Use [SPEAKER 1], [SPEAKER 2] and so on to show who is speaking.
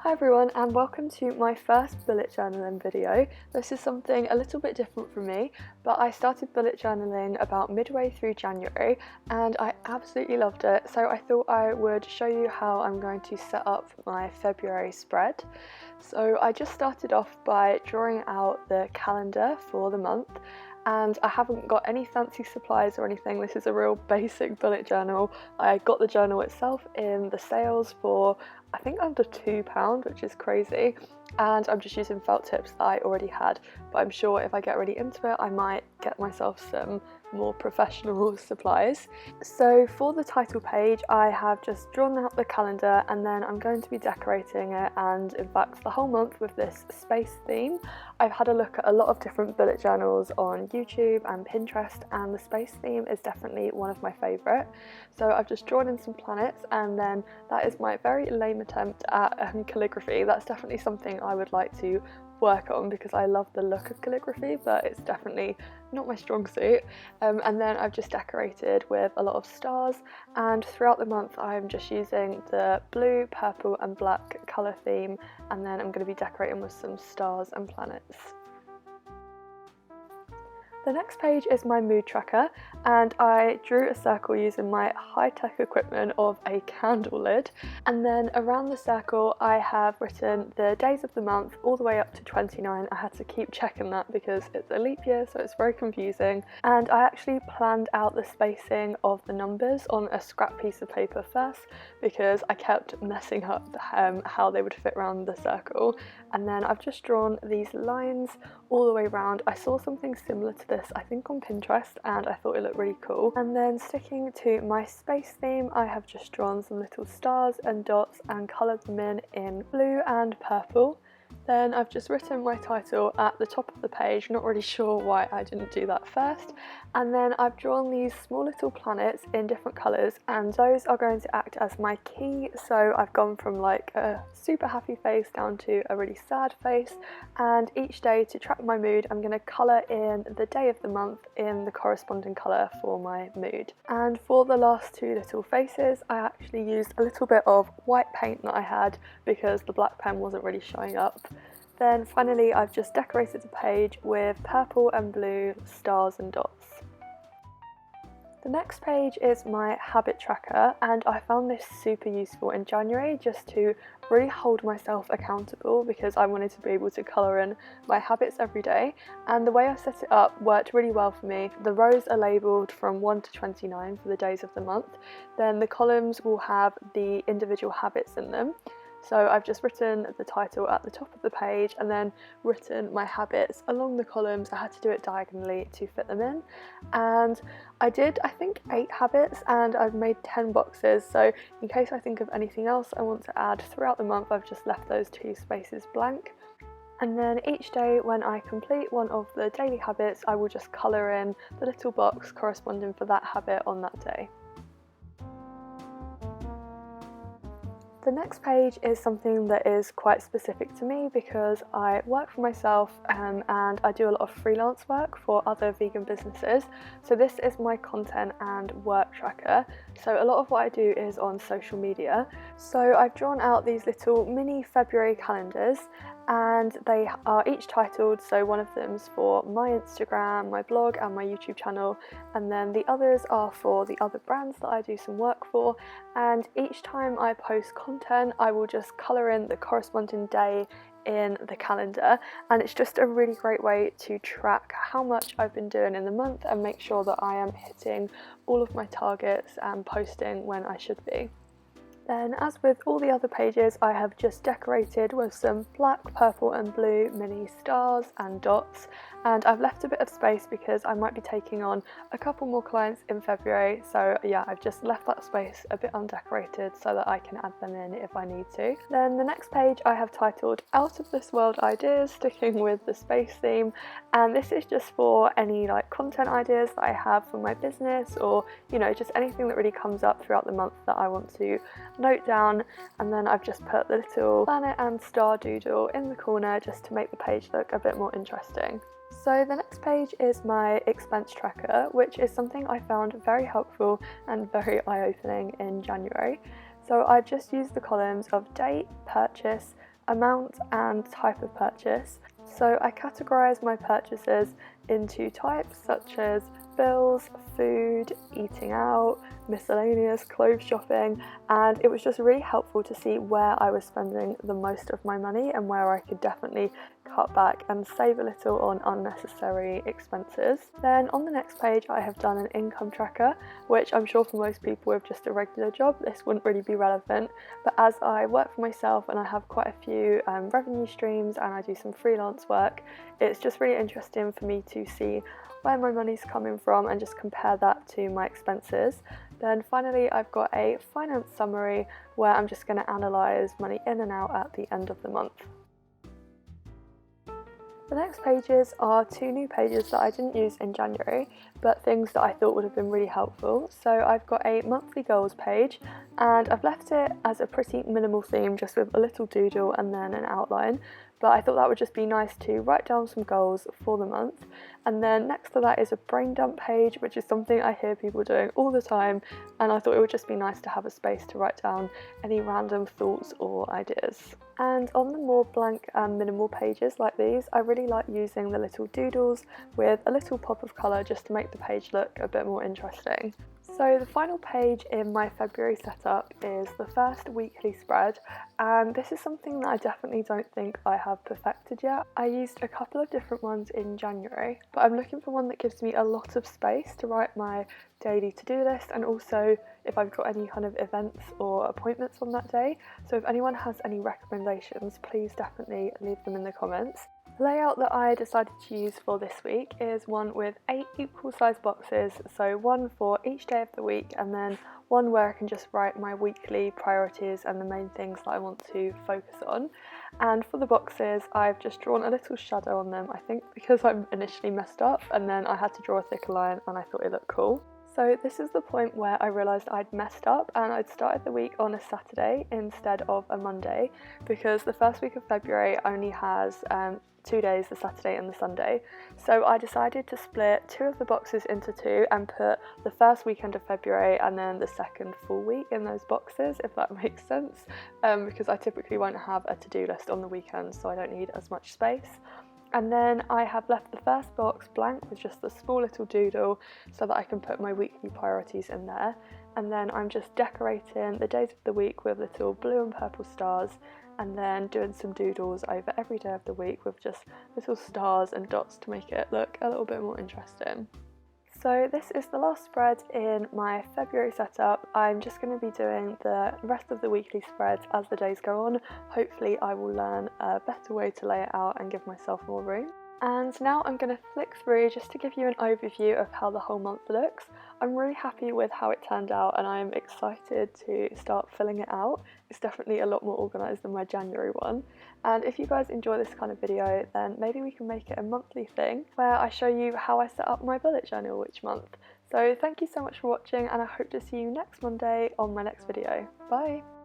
[SPEAKER 1] Hi everyone, and welcome to my first bullet journaling video. This is something a little bit different for me, but I started bullet journaling about midway through January and I absolutely loved it, so I thought I would show you how I'm going to set up my February spread. So I just started off by drawing out the calendar for the month, and I haven't got any fancy supplies or anything. This is a real basic bullet journal. I got the journal itself in the sales for I think under £2, which is crazy, and I'm just using felt tips that I already had, but I'm sure if I get really into it I might get myself some more professional supplies. So for the title page I have just drawn out the calendar, and then I'm going to be decorating it, and in fact the whole month, with this space theme. I've had a look at a lot of different bullet journals on YouTube and Pinterest, and the space theme is definitely one of my favourite. So I've just drawn in some planets, and then that is my very lame attempt at calligraphy. That's definitely something I would like to work on because I love the look of calligraphy, but it's definitely not my strong suit. And then I've just decorated with a lot of stars, and throughout the month I'm just using the blue, purple and black colour theme, and then I'm going to be decorating with some stars and planets. The next page is my mood tracker, and I drew a circle using my high-tech equipment of a candle lid, and then around the circle I have written the days of the month all the way up to 29. I had to keep checking that because it's a leap year, so it's very confusing, and I actually planned out the spacing of the numbers on a scrap piece of paper first because I kept messing up how they would fit around the circle, and then I've just drawn these lines all the way around. I saw something similar to this I think on Pinterest, and I thought it looked really cool. And then sticking to my space theme, I have just drawn some little stars and dots and coloured them in blue and purple. Then I've just written my title at the top of the page, not really sure why I didn't do that first. And then I've drawn these small little planets in different colours, and those are going to act as my key. So I've gone from like a super happy face down to a really sad face, and each day to track my mood I'm going to colour in the day of the month in the corresponding colour for my mood. And for the last two little faces I actually used a little bit of white paint that I had because the black pen wasn't really showing up. Then finally I've just decorated the page with purple and blue stars and dots. The next page is my habit tracker, and I found this super useful in January just to really hold myself accountable because I wanted to be able to colour in my habits every day, and the way I set it up worked really well for me. The rows are labelled from 1 to 29 for the days of the month, then the columns will have the individual habits in them. So I've just written the title at the top of the page and then written my habits along the columns. I had to do it diagonally to fit them in, and I did I think 8 habits, and I've made 10 boxes, so in case I think of anything else I want to add throughout the month I've just left those 2 spaces blank. And then each day when I complete one of the daily habits I will just colour in the little box corresponding for that habit on that day. The next page is something that is quite specific to me because I work for myself and I do a lot of freelance work for other vegan businesses. So this is my content and work tracker. So a lot of what I do is on social media. So I've drawn out these little mini February calendars, and they are each titled, so one of them's for my Instagram, my blog and my YouTube channel, and then the others are for the other brands that I do some work for. And each time I post content I will just colour in the corresponding day in the calendar, and it's just a really great way to track how much I've been doing in the month and make sure that I am hitting all of my targets and posting when I should be. Then, as with all the other pages, I have just decorated with some black, purple and blue mini stars and dots, and I've left a bit of space because I might be taking on a couple more clients in February, so yeah, I've just left that space a bit undecorated so that I can add them in if I need to. Then the next page I have titled Out of This World Ideas, sticking with the space theme, and this is just for any like content ideas that I have for my business, or you know, just anything that really comes up throughout the month that I want to note down. And then I've just put the little planet and star doodle in the corner just to make the page look a bit more interesting. So the next page is my expense tracker, which is something I found very helpful and very eye-opening in January. So I've just used the columns of date, purchase, amount and type of purchase. So I categorise my purchases into types such as bills, food, eating out, miscellaneous, clothes shopping, and it was just really helpful to see where I was spending the most of my money and where I could definitely cut back and save a little on unnecessary expenses. Then on the next page I have done an income tracker, which I'm sure for most people with just a regular job this wouldn't really be relevant, but as I work for myself and I have quite a few revenue streams and I do some freelance work, it's just really interesting for me to see where my money's coming from and just compare that to my expenses. Then finally I've got a finance summary where I'm just going to analyse money in and out at the end of the month. The next pages are two new pages that I didn't use in January, but things that I thought would have been really helpful. So I've got a monthly goals page and I've left it as a pretty minimal theme, just with a little doodle and then an outline. But I thought that would just be nice to write down some goals for the month. And then next to that is a brain dump page, which is something I hear people doing all the time, and I thought it would just be nice to have a space to write down any random thoughts or ideas. And on the more blank and minimal pages like these, I really like using the little doodles with a little pop of colour just to make the page look a bit more interesting. So the final page in my February setup is the first weekly spread, and this is something that I definitely don't think I have perfected yet. I used a couple of different ones in January, but I'm looking for one that gives me a lot of space to write my daily to-do list, and also if I've got any kind of events or appointments on that day. So if anyone has any recommendations, please definitely leave them in the comments. The layout that I decided to use for this week is one with 8 equal sized boxes, so one for each day of the week and then one where I can just write my weekly priorities and the main things that I want to focus on. And for the boxes I've just drawn a little shadow on them, I think because I initially messed up and then I had to draw a thicker line and I thought it looked cool. So this is the point where I realised I'd messed up and I'd started the week on a Saturday instead of a Monday, because the first week of February only has 2 days, the Saturday and the Sunday. So I decided to split 2 of the boxes into 2 and put the first weekend of February and then the second full week in those boxes, if that makes sense, because I typically won't have a to-do list on the weekends, so I don't need as much space. And then I have left the first box blank with just a small little doodle so that I can put my weekly priorities in there. And then I'm just decorating the days of the week with little blue and purple stars, and then doing some doodles over every day of the week with just little stars and dots to make it look a little bit more interesting. So this is the last spread in my February setup. I'm just going to be doing the rest of the weekly spreads as the days go on. Hopefully I will learn a better way to lay it out and give myself more room. And now I'm going to flick through just to give you an overview of how the whole month looks. I'm really happy with how it turned out and I'm excited to start filling it out. It's definitely a lot more organised than my January one. And if you guys enjoy this kind of video, then maybe we can make it a monthly thing where I show you how I set up my bullet journal each month. So thank you so much for watching and I hope to see you next Monday on my next video. Bye!